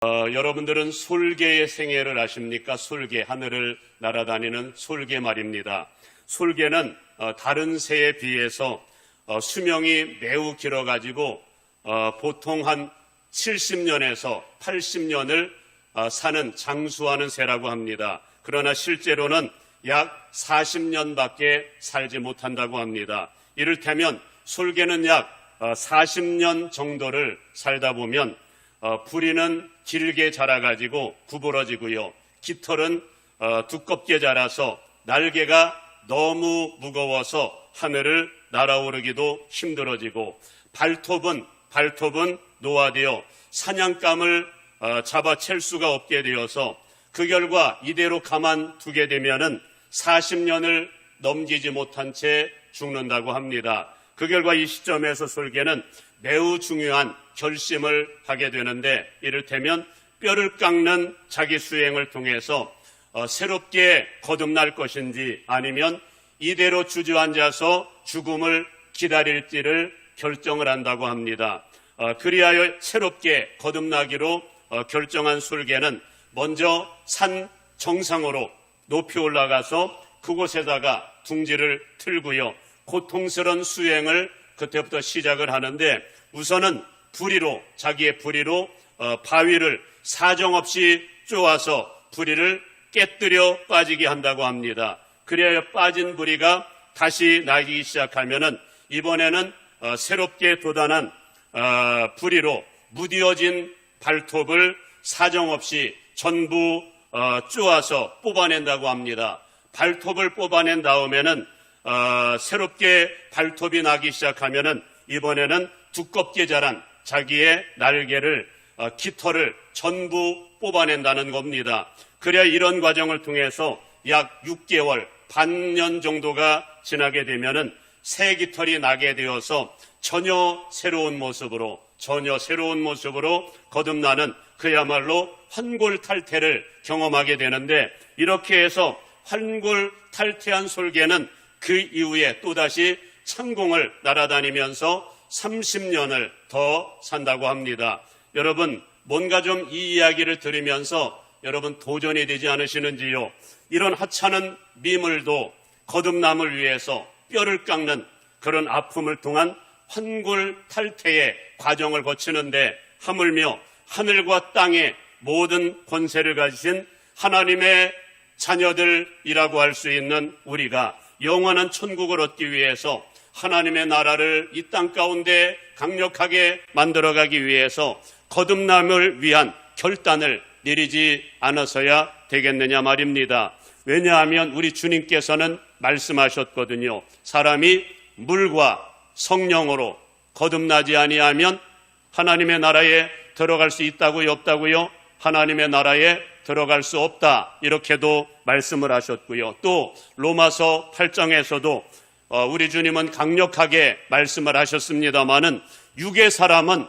여러분들은 솔개의 생애를 아십니까? 솔개, 하늘을 날아다니는 솔개 말입니다. 솔개는 다른 새에 비해서 수명이 매우 길어가지고 보통 한 70년에서 80년을 사는 장수하는 새라고 합니다. 그러나 실제로는 약 40년밖에 살지 못한다고 합니다. 이를테면 솔개는 약 40년 정도를 살다 보면 부리는 길게 자라가지고 구부러지고요. 깃털은 두껍게 자라서 날개가 너무 무거워서 하늘을 날아오르기도 힘들어지고 발톱은 노화되어 사냥감을 잡아챌 수가 없게 되어서 그 결과 이대로 가만두게 되면은 40년을 넘기지 못한 채 죽는다고 합니다. 그 결과 이 시점에서 솔개는 매우 중요한 결심을 하게 되는데, 이를테면 뼈를 깎는 자기 수행을 통해서 새롭게 거듭날 것인지 아니면 이대로 주저앉아서 죽음을 기다릴지를 결정을 한다고 합니다. 그리하여 새롭게 거듭나기로 결정한 솔개는 먼저 산 정상으로 높이 올라가서 그곳에다가 둥지를 틀고요. 고통스러운 수행을 그때부터 시작을 하는데, 우선은 자기의 부리로 바위를 사정없이 쪼아서 부리를 깨뜨려 빠지게 한다고 합니다. 그래야 빠진 부리가 다시 나기 시작하면은 이번에는 새롭게 돋아난 부리로 무뎌진 발톱을 사정없이 전부 쪼아서 뽑아낸다고 합니다. 발톱을 뽑아낸 다음에는 새롭게 발톱이 나기 시작하면은 이번에는 두껍게 자란 자기의 날개를 깃털을 전부 뽑아낸다는 겁니다. 그래야 이런 과정을 통해서 약 6개월, 반년 정도가 지나게 되면은 새 깃털이 나게 되어서 전혀 새로운 모습으로 거듭나는 그야말로 환골탈태를 경험하게 되는데, 이렇게 해서 환골탈태한 솔개는 그 이후에 또다시 천궁을 날아다니면서 30년을 더 산다고 합니다. 여러분, 뭔가 좀 이 이야기를 들으면서 여러분 도전이 되지 않으시는지요? 이런 하찮은 미물도 거듭남을 위해서 뼈를 깎는 그런 아픔을 통한 환골탈태의 과정을 거치는데, 하물며 하늘과 땅의 모든 권세를 가지신 하나님의 자녀들이라고 할 수 있는 우리가 영원한 천국을 얻기 위해서, 하나님의 나라를 이 땅 가운데 강력하게 만들어가기 위해서 거듭남을 위한 결단을 내리지 않아서야 되겠느냐 말입니다. 왜냐하면 우리 주님께서는 말씀하셨거든요. 사람이 물과 성령으로 거듭나지 아니하면 하나님의 나라에 들어갈 수 있다고요, 없다고요? 하나님의 나라에 들어갈 수 없다, 이렇게도 말씀을 하셨고요. 또 로마서 8장에서도 우리 주님은 강력하게 말씀을 하셨습니다마는 육의 사람은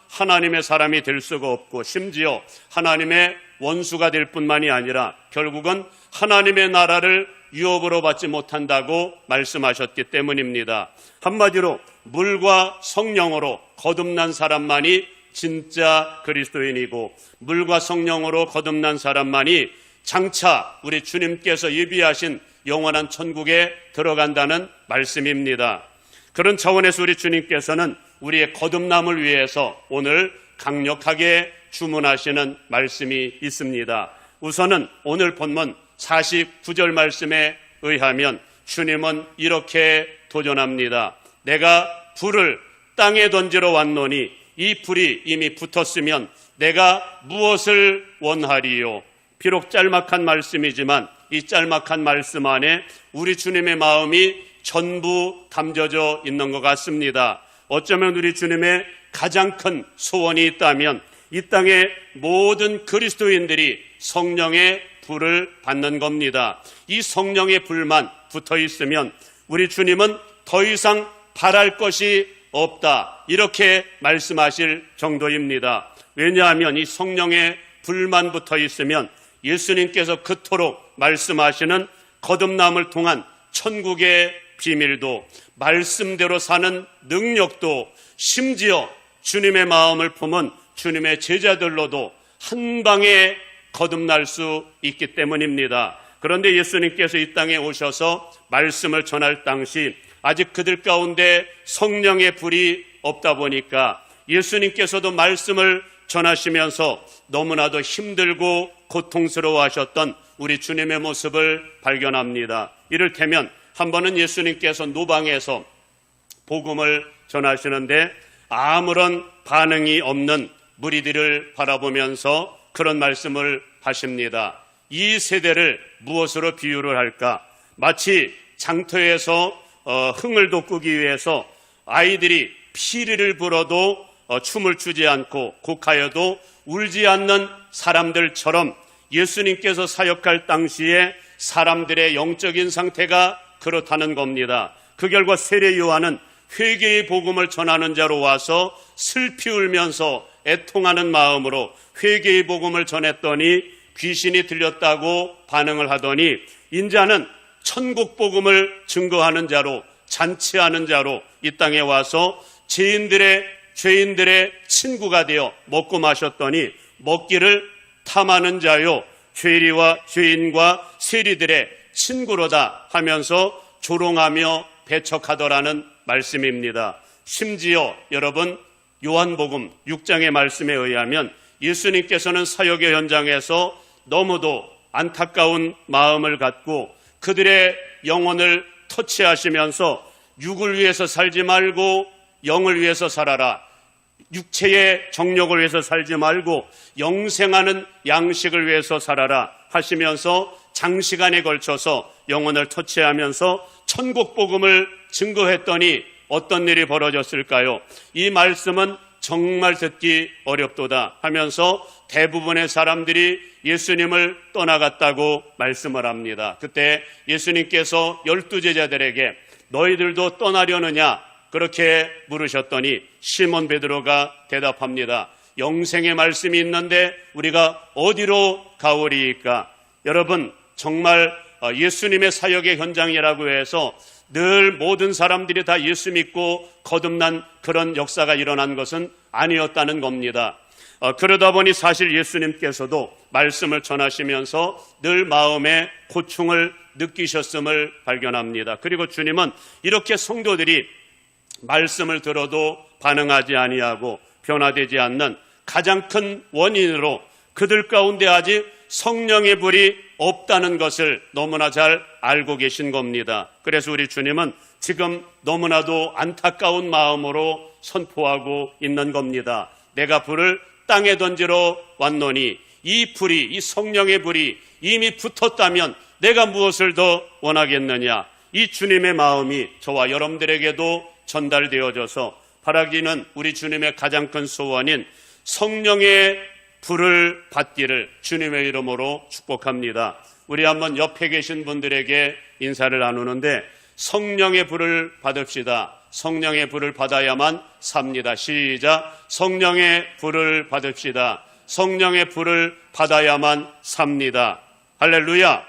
하나님의 사람이 될 수가 없고, 심지어 하나님의 원수가 될 뿐만이 아니라 결국은 하나님의 나라를 유업으로 받지 못한다고 말씀하셨기 때문입니다. 한마디로 물과 성령으로 거듭난 사람만이 진짜 그리스도인이고, 물과 성령으로 거듭난 사람만이 장차 우리 주님께서 예비하신 영원한 천국에 들어간다는 말씀입니다. 그런 차원에서 우리 주님께서는 우리의 거듭남을 위해서 오늘 강력하게 주문하시는 말씀이 있습니다. 우선은 오늘 본문 49절 말씀에 의하면 주님은 이렇게 도전합니다. 내가 불을 땅에 던지러 왔노니 이 불이 이미 붙었으면 내가 무엇을 원하리요? 비록 짤막한 말씀이지만 이 짤막한 말씀 안에 우리 주님의 마음이 전부 담겨져 있는 것 같습니다. 어쩌면 우리 주님의 가장 큰 소원이 있다면 이 땅의 모든 그리스도인들이 성령의 불을 받는 겁니다. 이 성령의 불만 붙어 있으면 우리 주님은 더 이상 바랄 것이 없다, 이렇게 말씀하실 정도입니다. 왜냐하면 이 성령의 불만 붙어 있으면 예수님께서 그토록 말씀하시는 거듭남을 통한 천국의 비밀도, 말씀대로 사는 능력도, 심지어 주님의 마음을 품은 주님의 제자들로도 한 방에 거듭날 수 있기 때문입니다. 그런데 예수님께서 이 땅에 오셔서 말씀을 전할 당시 아직 그들 가운데 성령의 불이 없다 보니까 예수님께서도 말씀을 전하시면서 너무나도 힘들고 고통스러워 하셨던 우리 주님의 모습을 발견합니다. 이를테면 한 번은 예수님께서 노방에서 복음을 전하시는데 아무런 반응이 없는 무리들을 바라보면서 그런 말씀을 하십니다. 이 세대를 무엇으로 비유를 할까? 마치 장터에서 흥을 돋구기 위해서 아이들이 피리를 불어도 춤을 추지 않고 곡하여도 울지 않는 사람들처럼 예수님께서 사역할 당시에 사람들의 영적인 상태가 그렇다는 겁니다. 그 결과 세례 요한은 회개의 복음을 전하는 자로 와서 슬피 울면서 애통하는 마음으로 회개의 복음을 전했더니 귀신이 들렸다고 반응을 하더니 인자는 천국 복음을 증거하는 자로 잔치하는 자로 이 땅에 와서 죄인들의 친구가 되어 먹고 마셨더니 먹기를 탐하는 자요 죄인과 세리들의 친구로다 하면서 조롱하며 배척하더라는 말씀입니다. 심지어 여러분 요한복음 6장의 말씀에 의하면 예수님께서는 사역의 현장에서 너무도 안타까운 마음을 갖고 그들의 영혼을 터치하시면서 육을 위해서 살지 말고 영을 위해서 살아라. 육체의 정욕을 위해서 살지 말고 영생하는 양식을 위해서 살아라 하시면서 장시간에 걸쳐서 영혼을 터치하면서 천국 복음을 증거했더니 어떤 일이 벌어졌을까요? 이 말씀은 정말 듣기 어렵도다 하면서 대부분의 사람들이 예수님을 떠나갔다고 말씀을 합니다. 그때 예수님께서 12제자들에게 너희들도 떠나려느냐 그렇게 물으셨더니 시몬 베드로가 대답합니다. 영생의 말씀이 있는데 우리가 어디로 가오리이까? 여러분 정말 예수님의 사역의 현장이라고 해서 늘 모든 사람들이 다 예수 믿고 거듭난 그런 역사가 일어난 것은 아니었다는 겁니다. 그러다 보니 사실 예수님께서도 말씀을 전하시면서 늘 마음에 고충을 느끼셨음을 발견합니다. 그리고 주님은 이렇게 성도들이 말씀을 들어도 반응하지 아니하고 변화되지 않는 가장 큰 원인으로 그들 가운데 아직 성령의 불이 없다는 것을 너무나 잘 알고 계신 겁니다. 그래서 우리 주님은 지금 너무나도 안타까운 마음으로 선포하고 있는 겁니다. 내가 불을 땅에 던지러 왔노니 이 불이, 이 성령의 불이 이미 붙었다면 내가 무엇을 더 원하겠느냐? 이 주님의 마음이 저와 여러분들에게도 전달되어져서 바라기는 우리 주님의 가장 큰 소원인 성령의 불을 받기를 주님의 이름으로 축복합니다. 우리 한번 옆에 계신 분들에게 인사를 나누는데 성령의 불을 받읍시다. 성령의 불을 받아야만 삽니다. 시작. 성령의 불을 받읍시다. 성령의 불을 받아야만 삽니다. 할렐루야.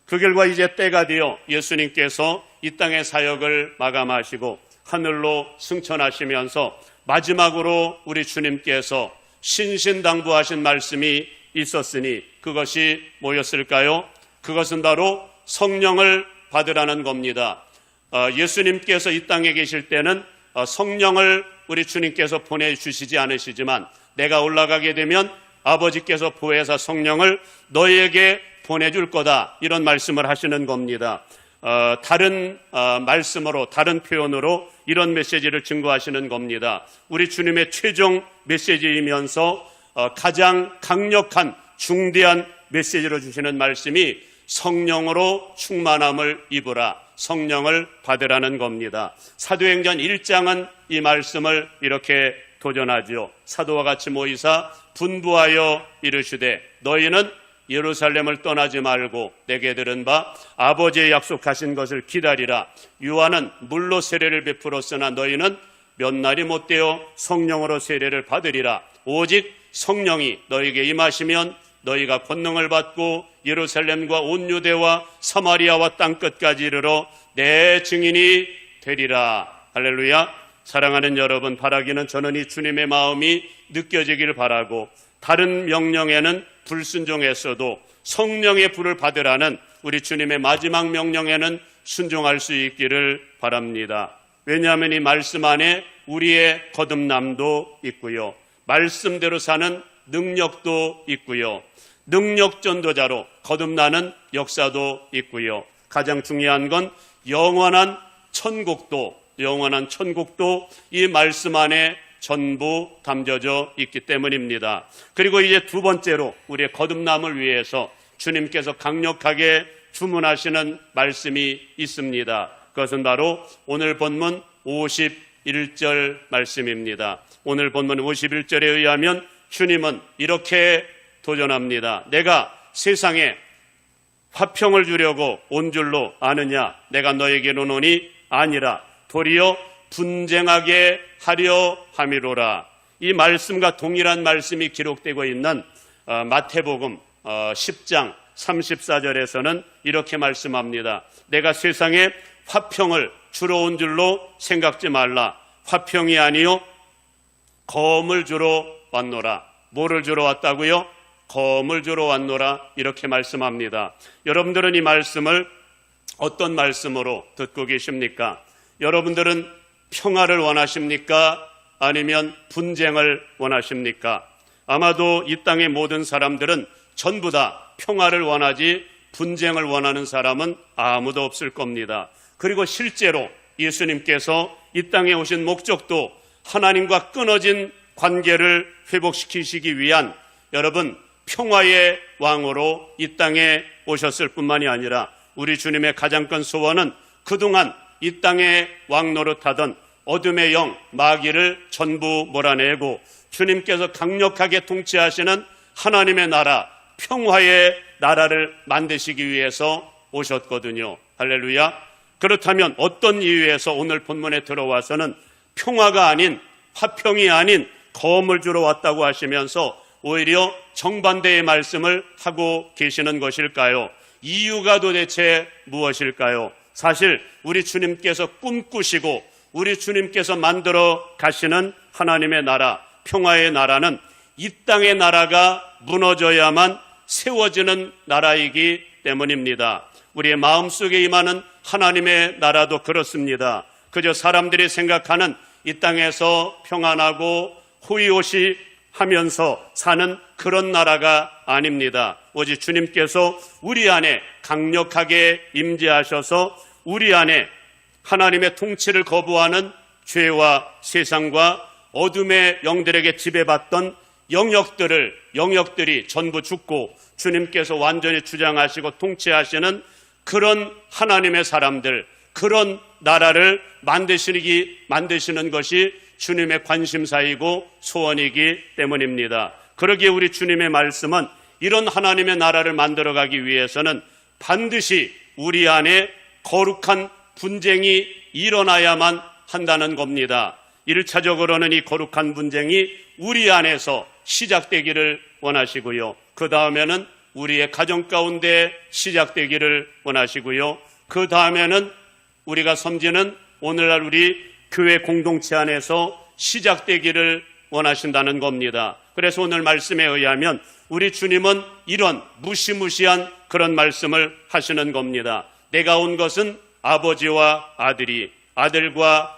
그 결과 이제 때가 되어 예수님께서 이 땅의 사역을 마감하시고 하늘로 승천하시면서 마지막으로 우리 주님께서 신신당부하신 말씀이 있었으니 그것이 뭐였을까요? 그것은 바로 성령을 받으라는 겁니다. 예수님께서 이 땅에 계실 때는 성령을 우리 주님께서 보내주시지 않으시지만 내가 올라가게 되면 아버지께서 보혜사 성령을 너희에게 보내줄 거다 이런 말씀을 하시는 겁니다. 다른 말씀으로 다른 표현으로 이런 메시지를 증거하시는 겁니다. 우리 주님의 최종 메시지이면서 가장 강력한 중대한 메시지로 주시는 말씀이 성령으로 충만함을 입으라, 성령을 받으라는 겁니다. 사도행전 1장은 이 말씀을 이렇게 도전하죠. 사도와 같이 모이사 분부하여 이르시되 너희는 예루살렘을 떠나지 말고 내게 들은 바 아버지의 약속하신 것을 기다리라. 요한은 물로 세례를 베풀었으나 너희는 몇 날이 못되어 성령으로 세례를 받으리라. 오직 성령이 너희에게 임하시면 너희가 권능을 받고 예루살렘과 온 유대와 사마리아와 땅끝까지 이르러 내 증인이 되리라. 할렐루야. 사랑하는 여러분, 바라기는 저는 이 주님의 마음이 느껴지길 바라고, 다른 명령에는 불순종했어도 성령의 불을 받으라는 우리 주님의 마지막 명령에는 순종할 수 있기를 바랍니다. 왜냐하면 이 말씀 안에 우리의 거듭남도 있고요, 말씀대로 사는 능력도 있고요, 능력 전도자로 거듭나는 역사도 있고요, 가장 중요한 건 영원한 천국도 이 말씀 안에 전부 담겨져 있기 때문입니다. 그리고 이제 두 번째로 우리의 거듭남을 위해서 주님께서 강력하게 주문하시는 말씀이 있습니다. 그것은 바로 오늘 본문 51절 말씀입니다. 오늘 본문 51절에 의하면 주님은 이렇게 도전합니다. 내가 세상에 화평을 주려고 온 줄로 아느냐? 내가 너에게 오노니 아니라 도리어 분쟁하게 하려 함이로라. 이 말씀과 동일한 말씀이 기록되고 있는 마태복음 10장 34절에서는 이렇게 말씀합니다. 내가 세상에 화평을 주러 온 줄로 생각지 말라. 화평이 아니요 검을 주러 왔노라. 뭐를 주러 왔다고요? 검을 주러 왔노라. 이렇게 말씀합니다. 여러분들은 이 말씀을 어떤 말씀으로 듣고 계십니까? 여러분들은 평화를 원하십니까? 아니면 분쟁을 원하십니까? 아마도 이 땅의 모든 사람들은 전부 다 평화를 원하지 분쟁을 원하는 사람은 아무도 없을 겁니다. 그리고 실제로 예수님께서 이 땅에 오신 목적도 하나님과 끊어진 관계를 회복시키시기 위한, 여러분, 평화의 왕으로 이 땅에 오셨을 뿐만이 아니라 우리 주님의 가장 큰 소원은 그동안 이 땅에 왕노릇하던 어둠의 영 마귀를 전부 몰아내고 주님께서 강력하게 통치하시는 하나님의 나라, 평화의 나라를 만드시기 위해서 오셨거든요. 할렐루야. 그렇다면 어떤 이유에서 오늘 본문에 들어와서는 평화가 아닌, 화평이 아닌 검을 주러 왔다고 하시면서 오히려 정반대의 말씀을 하고 계시는 것일까요? 이유가 도대체 무엇일까요? 사실 우리 주님께서 꿈꾸시고 우리 주님께서 만들어 가시는 하나님의 나라, 평화의 나라는 이 땅의 나라가 무너져야만 세워지는 나라이기 때문입니다. 우리의 마음속에 임하는 하나님의 나라도 그렇습니다. 그저 사람들이 생각하는 이 땅에서 평안하고 호의호시 하면서 사는 그런 나라가 아닙니다. 오직 주님께서 우리 안에 강력하게 임재하셔서 우리 안에 하나님의 통치를 거부하는 죄와 세상과 어둠의 영들에게 지배받던 영역들이 전부 죽고 주님께서 완전히 주장하시고 통치하시는 그런 하나님의 사람들, 그런 나라를 만드시는 것이 주님의 관심사이고 소원이기 때문입니다. 그러기에 우리 주님의 말씀은 이런 하나님의 나라를 만들어가기 위해서는 반드시 우리 안에 거룩한 분쟁이 일어나야만 한다는 겁니다. 1차적으로는 이 거룩한 분쟁이 우리 안에서 시작되기를 원하시고요. 그 다음에는 우리의 가정 가운데 시작되기를 원하시고요. 그 다음에는 우리가 섬기는 오늘날 우리 교회 공동체 안에서 시작되기를 원하신다는 겁니다. 그래서 오늘 말씀에 의하면 우리 주님은 이런 무시무시한 그런 말씀을 하시는 겁니다. 내가 온 것은 아버지와 아들이, 아들과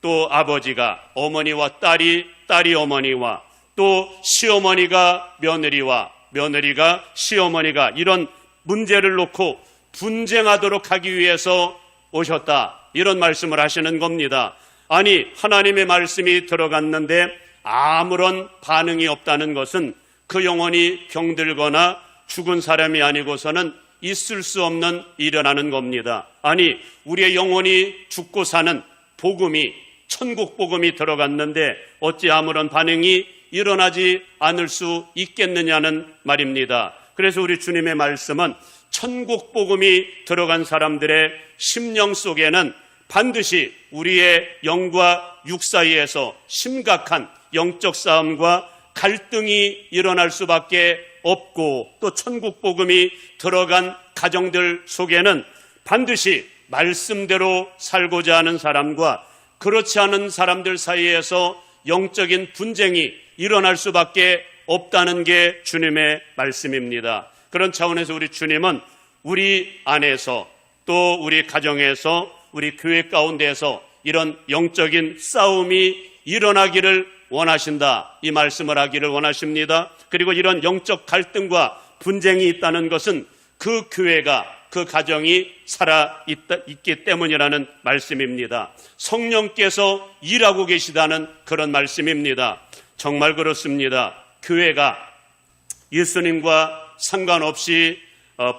또 아버지가, 어머니와 딸이 어머니와 또 시어머니가 며느리와 며느리가 시어머니가 이런 문제를 놓고 분쟁하도록 하기 위해서 오셨다. 이런 말씀을 하시는 겁니다. 아니, 하나님의 말씀이 들어갔는데 아무런 반응이 없다는 것은 그 영혼이 병들거나 죽은 사람이 아니고서는 있을 수 없는 일어나는 겁니다. 아니, 우리의 영혼이 죽고 사는 복음이, 천국 복음이 들어갔는데 어찌 아무런 반응이 일어나지 않을 수 있겠느냐는 말입니다. 그래서 우리 주님의 말씀은 천국 복음이 들어간 사람들의 심령 속에는 반드시 우리의 영과 육 사이에서 심각한 영적 싸움과 갈등이 일어날 수밖에 없고, 또 천국 복음이 들어간 가정들 속에는 반드시 말씀대로 살고자 하는 사람과 그렇지 않은 사람들 사이에서 영적인 분쟁이 일어날 수밖에 없다는 게 주님의 말씀입니다. 그런 차원에서 우리 주님은 우리 안에서 또 우리 가정에서 우리 교회 가운데에서 이런 영적인 싸움이 일어나기를 원하신다, 이 말씀을 하기를 원하십니다. 그리고 이런 영적 갈등과 분쟁이 있다는 것은 그 교회가, 그 가정이 살아있기 때문이라는 말씀입니다. 성령께서 일하고 계시다는 그런 말씀입니다. 정말 그렇습니다. 교회가 예수님과 상관없이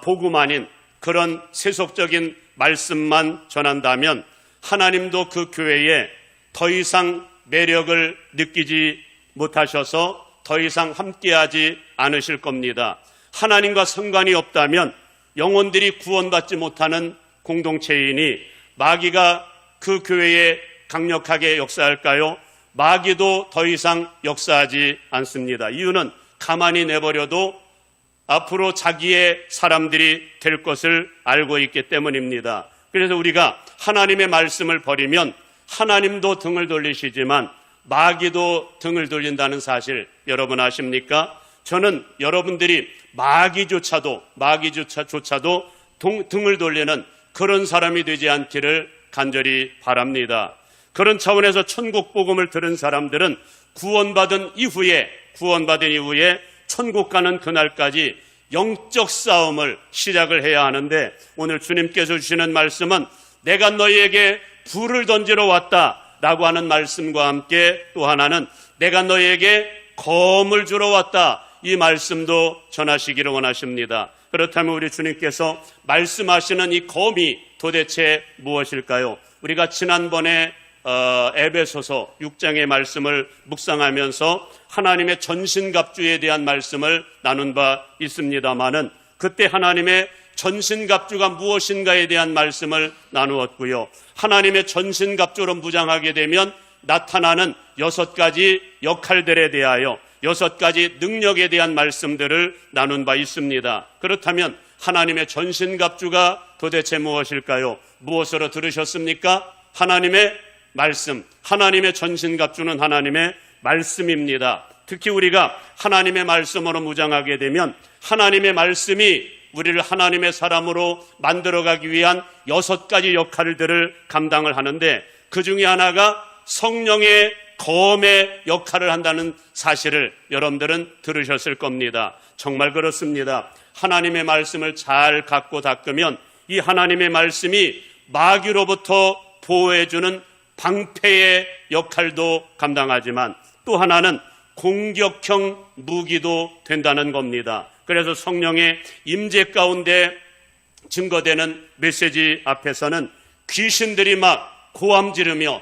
복음 아닌 그런 세속적인 말씀만 전한다면 하나님도 그 교회에 더 이상 매력을 느끼지 못하셔서 더 이상 함께하지 않으실 겁니다. 하나님과 상관이 없다면 영혼들이 구원받지 못하는 공동체이니 마귀가 그 교회에 강력하게 역사할까요? 마귀도 더 이상 역사하지 않습니다. 이유는 가만히 내버려도 앞으로 자기의 사람들이 될 것을 알고 있기 때문입니다. 그래서 우리가 하나님의 말씀을 버리면 하나님도 등을 돌리시지만 마귀도 등을 돌린다는 사실 여러분 아십니까? 저는 여러분들이 마귀조차도 등을 돌리는 그런 사람이 되지 않기를 간절히 바랍니다. 그런 차원에서 천국 복음을 들은 사람들은 구원받은 이후에 천국 가는 그날까지 영적 싸움을 시작을 해야 하는데, 오늘 주님께서 주시는 말씀은 내가 너희에게 불을 던지러 왔다라고 하는 말씀과 함께 또 하나는 내가 너희에게 검을 주러 왔다, 이 말씀도 전하시기를 원하십니다. 그렇다면 우리 주님께서 말씀하시는 이 검이 도대체 무엇일까요? 우리가 지난번에 에베소서 6장의 말씀을 묵상하면서 하나님의 전신갑주에 대한 말씀을 나눈 바 있습니다마는 그때 하나님의 전신갑주가 무엇인가에 대한 말씀을 나누었고요. 하나님의 전신갑주로 무장하게 되면 나타나는 6가지 역할들에 대하여 6가지 능력에 대한 말씀들을 나눈 바 있습니다. 그렇다면 하나님의 전신갑주가 도대체 무엇일까요? 무엇으로 들으셨습니까? 하나님의 말씀, 하나님의 전신갑주는 하나님의 말씀입니다. 특히 우리가 하나님의 말씀으로 무장하게 되면 하나님의 말씀이 우리를 하나님의 사람으로 만들어가기 위한 6가지 역할들을 감당을 하는데, 그 중에 하나가 성령의 검의 역할을 한다는 사실을 여러분들은 들으셨을 겁니다. 정말 그렇습니다. 하나님의 말씀을 잘 갖고 닦으면 이 하나님의 말씀이 마귀로부터 보호해주는 방패의 역할도 감당하지만 또 하나는 공격형 무기도 된다는 겁니다. 그래서 성령의 임재 가운데 증거되는 메시지 앞에서는 귀신들이 막 고함 지르며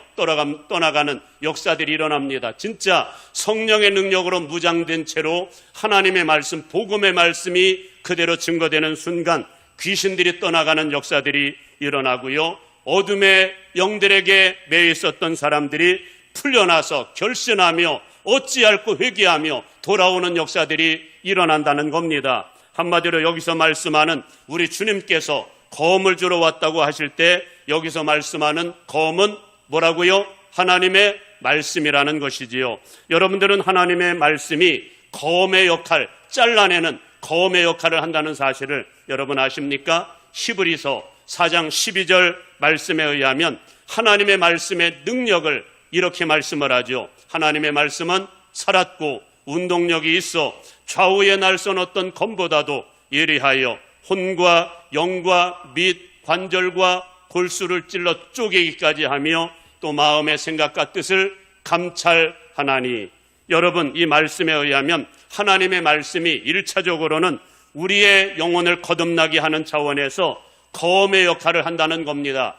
떠나가는 역사들이 일어납니다. 진짜 성령의 능력으로 무장된 채로 하나님의 말씀, 복음의 말씀이 그대로 증거되는 순간 귀신들이 떠나가는 역사들이 일어나고요. 어둠의 영들에게 매여 있었던 사람들이 풀려나서 결신하며 어찌할꼬 회개하며 돌아오는 역사들이 일어난다는 겁니다. 한마디로 여기서 말씀하는 우리 주님께서 검을 주러 왔다고 하실 때 여기서 말씀하는 검은 뭐라고요? 하나님의 말씀이라는 것이지요. 여러분들은 하나님의 말씀이 검의 역할, 잘라내는 검의 역할을 한다는 사실을 여러분 아십니까? 히브리서 4장 12절 말씀에 의하면 하나님의 말씀의 능력을 이렇게 말씀을 하죠. 하나님의 말씀은 살았고 운동력이 있어 좌우에 날선 어떤 검보다도 예리하여 혼과 영과 및 관절과 골수를 찔러 쪼개기까지 하며 또 마음의 생각과 뜻을 감찰하나니. 여러분, 이 말씀에 의하면 하나님의 말씀이 1차적으로는 우리의 영혼을 거듭나게 하는 차원에서 검의 역할을 한다는 겁니다.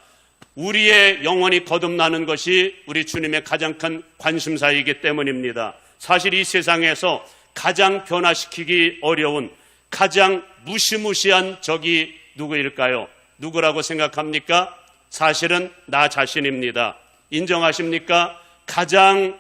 우리의 영혼이 거듭나는 것이 우리 주님의 가장 큰 관심사이기 때문입니다. 사실 이 세상에서 가장 변화시키기 어려운 가장 무시무시한 적이 누구일까요? 누구라고 생각합니까? 사실은 나 자신입니다. 인정하십니까? 가장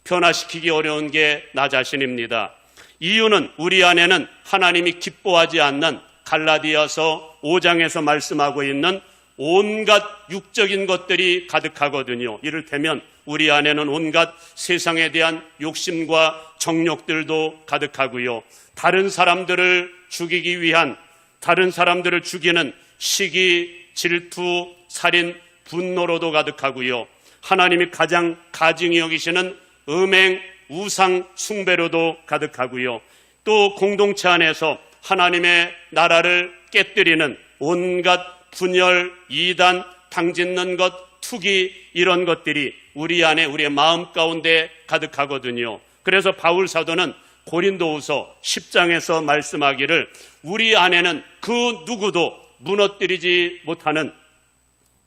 변화시키기 어려운 게 나 자신입니다. 이유는 우리 안에는 하나님이 기뻐하지 않는 갈라디아서 5장에서 말씀하고 있는 온갖 육적인 것들이 가득하거든요. 이를테면 우리 안에는 온갖 세상에 대한 욕심과 정욕들도 가득하고요. 다른 사람들을 죽이기 위한, 다른 사람들을 죽이는 시기, 질투, 살인, 분노로도 가득하고요. 하나님이 가장 가증히 여기시는 음행, 우상, 숭배로도 가득하고요. 또 공동체 안에서 하나님의 나라를 깨뜨리는 온갖 분열, 이단, 당짓는 것, 투기, 이런 것들이 우리 안에, 우리의 마음 가운데 가득하거든요. 그래서 바울 사도는 고린도후서 10장에서 말씀하기를 우리 안에는 그 누구도 무너뜨리지 못하는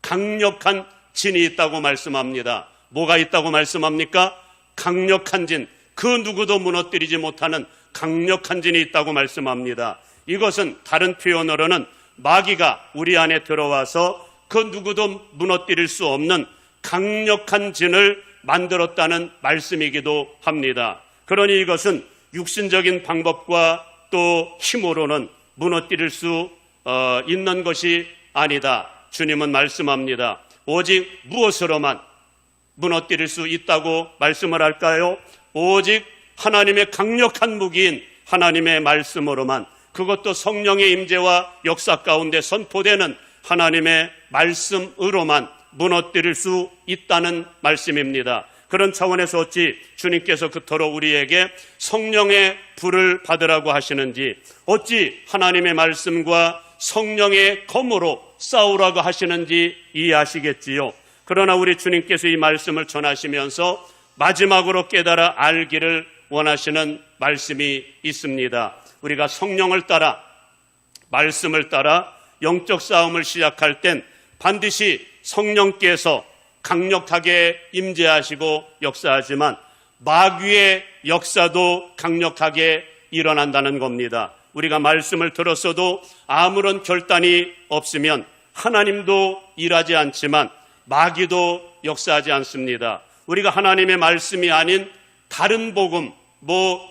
강력한 진이 있다고 말씀합니다. 뭐가 있다고 말씀합니까? 강력한 진, 그 누구도 무너뜨리지 못하는 강력한 진이 있다고 말씀합니다. 이것은 다른 표현으로는 마귀가 우리 안에 들어와서 그 누구도 무너뜨릴 수 없는 강력한 진을 만들었다는 말씀이기도 합니다. 그러니 이것은 육신적인 방법과 또 힘으로는 무너뜨릴 수 있는 것이 아니다. 주님은 말씀합니다. 오직 무엇으로만 무너뜨릴 수 있다고 말씀을 할까요? 오직 하나님의 강력한 무기인 하나님의 말씀으로만, 그것도 성령의 임재와 역사 가운데 선포되는 하나님의 말씀으로만 무너뜨릴 수 있다는 말씀입니다. 그런 차원에서 어찌 주님께서 그토록 우리에게 성령의 불을 받으라고 하시는지, 어찌 하나님의 말씀과 성령의 검으로 싸우라고 하시는지 이해하시겠지요. 그러나 우리 주님께서 이 말씀을 전하시면서 마지막으로 깨달아 알기를 원하시는 말씀이 있습니다. 우리가 성령을 따라, 말씀을 따라 영적 싸움을 시작할 땐 반드시 성령께서 강력하게 임재하시고 역사하지만 마귀의 역사도 강력하게 일어난다는 겁니다. 우리가 말씀을 들었어도 아무런 결단이 없으면 하나님도 일하지 않지만 마귀도 역사하지 않습니다. 우리가 하나님의 말씀이 아닌 다른 복음,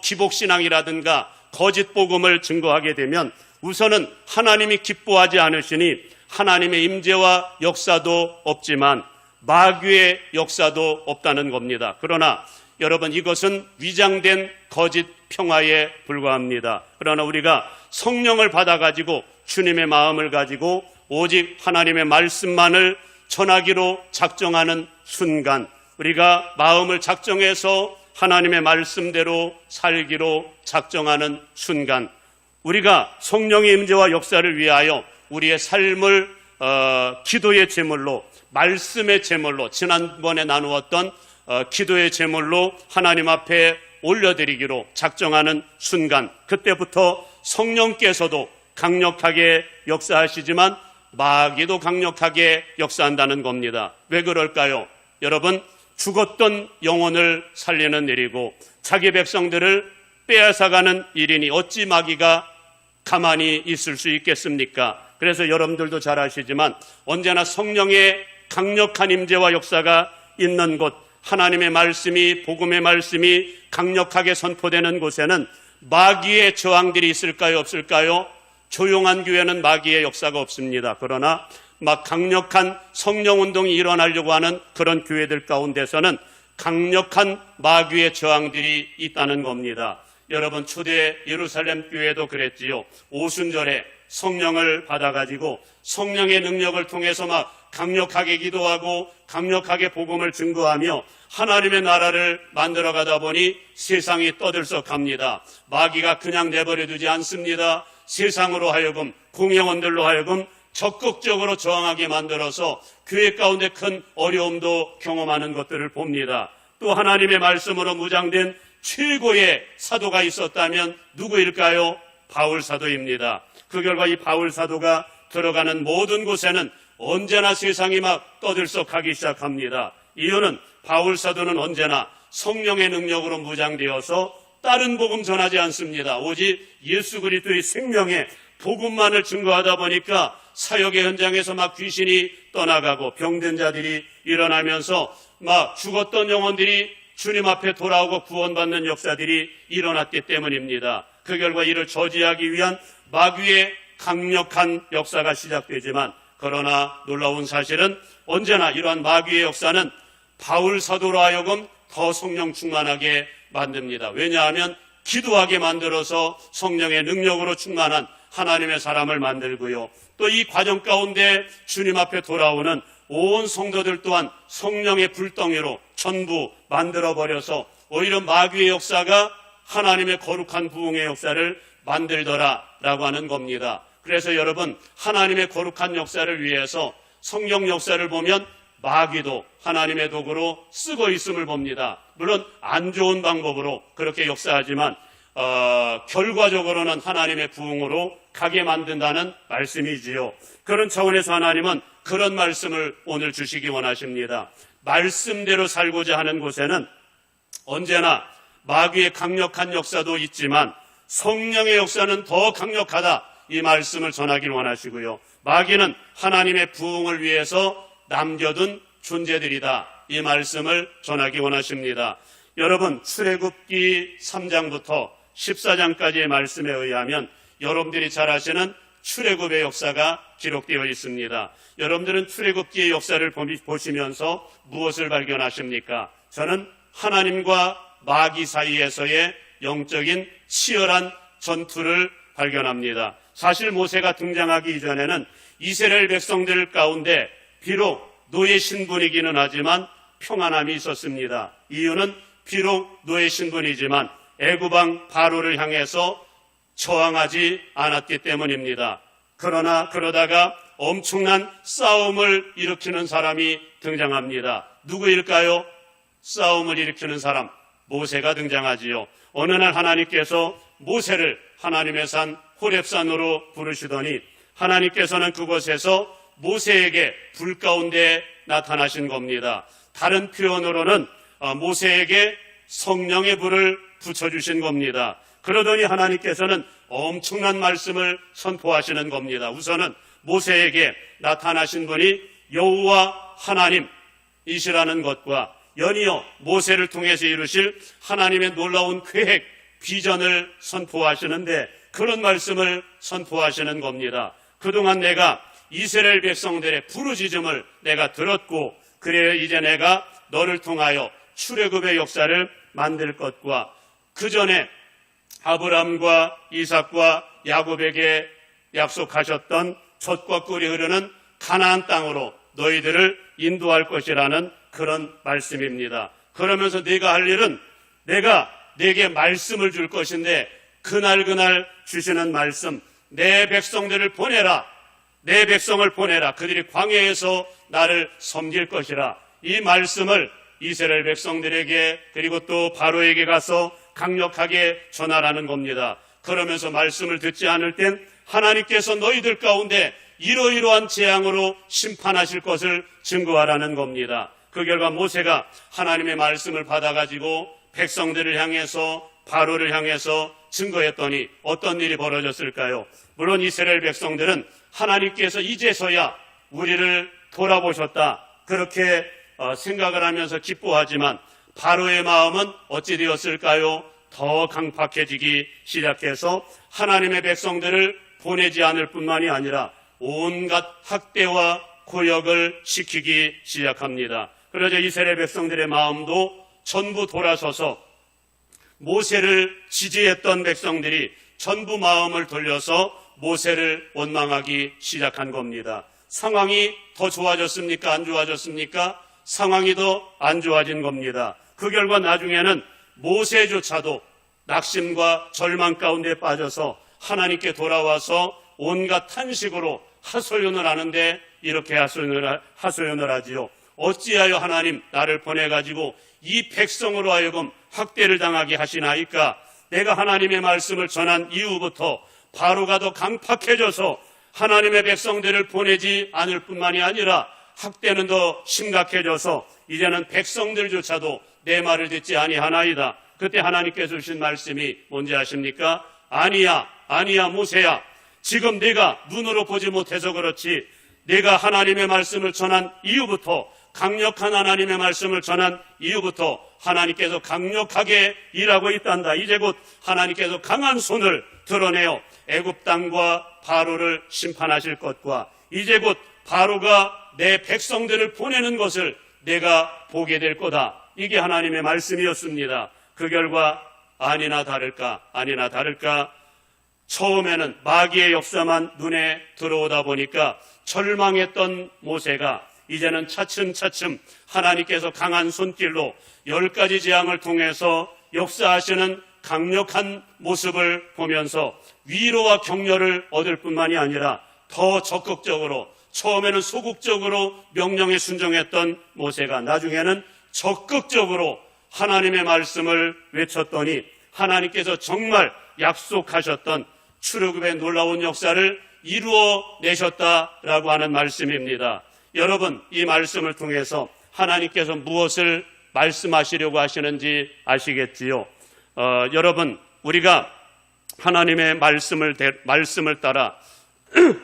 기복신앙이라든가 거짓 복음을 증거하게 되면 우선은 하나님이 기뻐하지 않으시니 하나님의 임재와 역사도 없지만 마귀의 역사도 없다는 겁니다. 그러나 여러분, 이것은 위장된 거짓 평화에 불과합니다. 그러나 우리가 성령을 받아가지고 주님의 마음을 가지고 오직 하나님의 말씀만을 전하기로 작정하는 순간, 우리가 마음을 작정해서 하나님의 말씀대로 살기로 작정하는 순간, 우리가 성령의 임재와 역사를 위하여 우리의 삶을 기도의 제물로, 말씀의 제물로, 지난번에 나누었던 기도의 제물로 하나님 앞에 올려드리기로 작정하는 순간, 그때부터 성령께서도 강력하게 역사하시지만 마귀도 강력하게 역사한다는 겁니다. 왜 그럴까요? 여러분, 죽었던 영혼을 살리는 일이고 자기 백성들을 빼앗아가는 일이니 어찌 마귀가 가만히 있을 수 있겠습니까? 그래서 여러분들도 잘 아시지만 언제나 성령의 강력한 임재와 역사가 있는 곳, 하나님의 말씀이, 복음의 말씀이 강력하게 선포되는 곳에는 마귀의 저항들이 있을까요? 없을까요? 조용한 교회는 마귀의 역사가 없습니다. 그러나 막 강력한 성령운동이 일어나려고 하는 그런 교회들 가운데서는 강력한 마귀의 저항들이 있다는 겁니다. 여러분, 초대 예루살렘 교회도 그랬지요. 오순절에 성령을 받아가지고 성령의 능력을 통해서 막 강력하게 기도하고 강력하게 복음을 증거하며 하나님의 나라를 만들어가다 보니 세상이 떠들썩합니다. 마귀가 그냥 내버려두지 않습니다. 세상으로 하여금, 공영원들로 하여금 적극적으로 저항하게 만들어서 교회 가운데 큰 어려움도 경험하는 것들을 봅니다. 또 하나님의 말씀으로 무장된 최고의 사도가 있었다면 누구일까요? 바울 사도입니다. 그 결과 이 바울 사도가 들어가는 모든 곳에는 언제나 세상이 막 떠들썩하기 시작합니다. 이유는 바울 사도는 언제나 성령의 능력으로 무장되어서 다른 복음 전하지 않습니다. 오직 예수 그리스도의 생명의 복음만을 증거하다 보니까 사역의 현장에서 막 귀신이 떠나가고 병든 자들이 일어나면서 막 죽었던 영혼들이 주님 앞에 돌아오고 구원받는 역사들이 일어났기 때문입니다. 그 결과 이를 저지하기 위한 마귀의 강력한 역사가 시작되지만 그러나 놀라운 사실은 언제나 이러한 마귀의 역사는 바울 사도로 하여금 더 성령 충만하게 만듭니다. 왜냐하면 기도하게 만들어서 성령의 능력으로 충만한 하나님의 사람을 만들고요. 또 이 과정 가운데 주님 앞에 돌아오는 온 성도들 또한 성령의 불덩이로 전부 만들어버려서 오히려 마귀의 역사가 하나님의 거룩한 부흥의 역사를 만들더라라고 하는 겁니다. 그래서 여러분, 하나님의 거룩한 역사를 위해서 성령 역사를 보면 마귀도 하나님의 도구로 쓰고 있음을 봅니다. 물론 안 좋은 방법으로 그렇게 역사하지만 결과적으로는 하나님의 부흥으로 가게 만든다는 말씀이지요. 그런 차원에서 하나님은 그런 말씀을 오늘 주시기 원하십니다. 말씀대로 살고자 하는 곳에는 언제나 마귀의 강력한 역사도 있지만 성령의 역사는 더 강력하다, 이 말씀을 전하길 원하시고요. 마귀는 하나님의 부흥을 위해서 남겨둔 존재들이다, 이 말씀을 전하기 원하십니다. 여러분, 출애굽기 3장부터 14장까지의 말씀에 의하면 여러분들이 잘 아시는 출애굽의 역사가 기록되어 있습니다. 여러분들은 출애굽기의 역사를 보시면서 무엇을 발견하십니까? 저는 하나님과 마귀 사이에서의 영적인 치열한 전투를 발견합니다. 사실 모세가 등장하기 이전에는 이스라엘 백성들 가운데 비록 노예 신분이기는 하지만 평안함이 있었습니다. 이유는 비록 노예 신분이지만 애굽 왕 바로를 향해서 저항하지 않았기 때문입니다. 그러다가 엄청난 싸움을 일으키는 사람이 등장합니다. 누구일까요? 싸움을 일으키는 사람, 모세가 등장하지요. 어느 날 하나님께서 모세를 하나님의 산 호렙산으로 부르시더니 하나님께서는 그곳에서 모세에게 불 가운데 나타나신 겁니다. 다른 표현으로는 모세에게 성령의 불을 붙여주신 겁니다. 그러더니 하나님께서는 엄청난 말씀을 선포하시는 겁니다. 우선은 모세에게 나타나신 분이 여호와 하나님이시라는 것과 연이어 모세를 통해서 이루실 하나님의 놀라운 계획, 비전을 선포하시는데 그런 말씀을 선포하시는 겁니다. 그동안 내가 이스라엘 백성들의 부르짖음을 내가 들었고, 그래야 이제 내가 너를 통하여 출애굽의 역사를 만들 것과 그 전에 아브람과 이삭과 야곱에게 약속하셨던 젖과 꿀이 흐르는 가나안 땅으로 너희들을 인도할 것이라는 그런 말씀입니다. 그러면서 네가 할 일은 내가 네게 말씀을 줄 것인데 그날 주시는 말씀, 내 백성들을 보내라, 내 백성을 보내라, 그들이 광야에서 나를 섬길 것이라, 이 말씀을 이스라엘 백성들에게 그리고 또 바로에게 가서 강력하게 전하라는 겁니다. 그러면서 말씀을 듣지 않을 땐 하나님께서 너희들 가운데 이러이러한 재앙으로 심판하실 것을 증거하라는 겁니다. 그 결과 모세가 하나님의 말씀을 받아가지고 백성들을 향해서 바로를 향해서 증거했더니 어떤 일이 벌어졌을까요? 물론 이스라엘 백성들은 하나님께서 이제서야 우리를 돌아보셨다, 그렇게 생각을 하면서 기뻐하지만 바로의 마음은 어찌 되었을까요? 더 강팍해지기 시작해서 하나님의 백성들을 보내지 않을 뿐만이 아니라 온갖 학대와 고역을 시키기 시작합니다. 그러자 이스라엘 백성들의 마음도 전부 돌아서서 모세를 지지했던 백성들이 전부 마음을 돌려서 모세를 원망하기 시작한 겁니다. 상황이 더 좋아졌습니까? 안 좋아졌습니까? 상황이 더 안 좋아진 겁니다. 그 결과 나중에는 모세조차도 낙심과 절망 가운데 빠져서 하나님께 돌아와서 온갖 탄식으로 하소연을 하는데 이렇게 하소연을 하지요. 어찌하여 하나님 나를 보내가지고 이 백성으로 하여금 학대를 당하게 하시나이까? 내가 하나님의 말씀을 전한 이후부터 바로가 더 강팍해져서 하나님의 백성들을 보내지 않을 뿐만이 아니라 학대는 더 심각해져서 이제는 백성들조차도 내 말을 듣지 아니하나이다. 그때 하나님께서 주신 말씀이 뭔지 아십니까? 아니야 모세야, 지금 네가 눈으로 보지 못해서 그렇지 내가 하나님의 말씀을 전한 이후부터, 강력한 하나님의 말씀을 전한 이후부터 하나님께서 강력하게 일하고 있단다. 이제 곧 하나님께서 강한 손을 드러내어 애굽 땅과 바로를 심판하실 것과 이제 곧 바로가 내 백성들을 보내는 것을 내가 보게 될 거다. 이게 하나님의 말씀이었습니다. 그 결과 아니나 다를까 처음에는 마귀의 역사만 눈에 들어오다 보니까 절망했던 모세가 이제는 차츰차츰 하나님께서 강한 손길로 10가지 재앙을 통해서 역사하시는 강력한 모습을 보면서 위로와 격려를 얻을 뿐만이 아니라 더 적극적으로, 처음에는 소극적으로 명령에 순종했던 모세가 나중에는 적극적으로 하나님의 말씀을 외쳤더니 하나님께서 정말 약속하셨던 출애굽의 놀라운 역사를 이루어내셨다라고 하는 말씀입니다. 여러분, 이 말씀을 통해서 하나님께서 무엇을 말씀하시려고 하시는지 아시겠지요? 여러분, 우리가 하나님의 말씀을 따라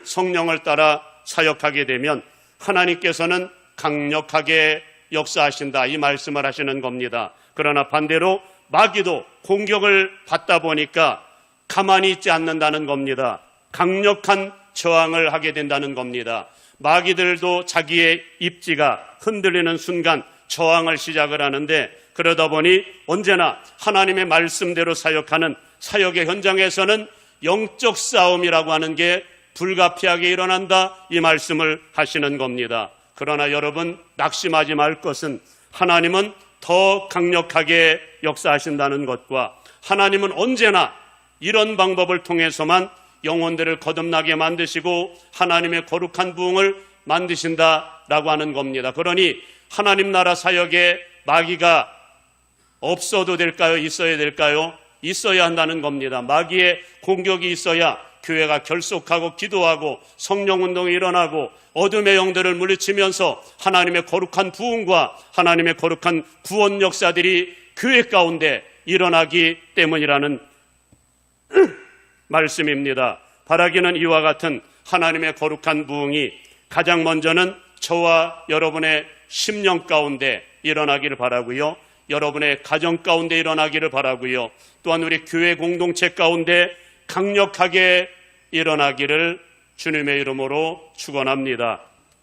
성령을 따라 사역하게 되면 하나님께서는 강력하게 역사하신다, 이 말씀을 하시는 겁니다. 그러나 반대로 마귀도 공격을 받다 보니까 가만히 있지 않는다는 겁니다. 강력한 저항을 하게 된다는 겁니다. 마귀들도 자기의 입지가 흔들리는 순간 저항을 시작을 하는데, 그러다 보니 언제나 하나님의 말씀대로 사역하는 사역의 현장에서는 영적 싸움이라고 하는 게 불가피하게 일어난다, 이 말씀을 하시는 겁니다. 그러나 여러분, 낙심하지 말 것은 하나님은 더 강력하게 역사하신다는 것과 하나님은 언제나 이런 방법을 통해서만 영혼들을 거듭나게 만드시고 하나님의 거룩한 부흥을 만드신다라고 하는 겁니다. 그러니 하나님 나라 사역에 마귀가 없어도 될까요? 있어야 될까요? 있어야 한다는 겁니다. 마귀의 공격이 있어야 교회가 결속하고 기도하고 성령운동이 일어나고 어둠의 영들을 물리치면서 하나님의 거룩한 부흥과 하나님의 거룩한 구원 역사들이 교회 가운데 일어나기 때문이라는 말씀입니다. 바라기는 이와 같은 하나님의 거룩한 부흥이 가장 먼저는 저와 여러분의 심령 가운데 일어나기를 바라고요. 여러분의 가정 가운데 일어나기를 바라고요. 또한 우리 교회 공동체 가운데 강력하게 일어나기를 주님의 이름으로 축원합니다.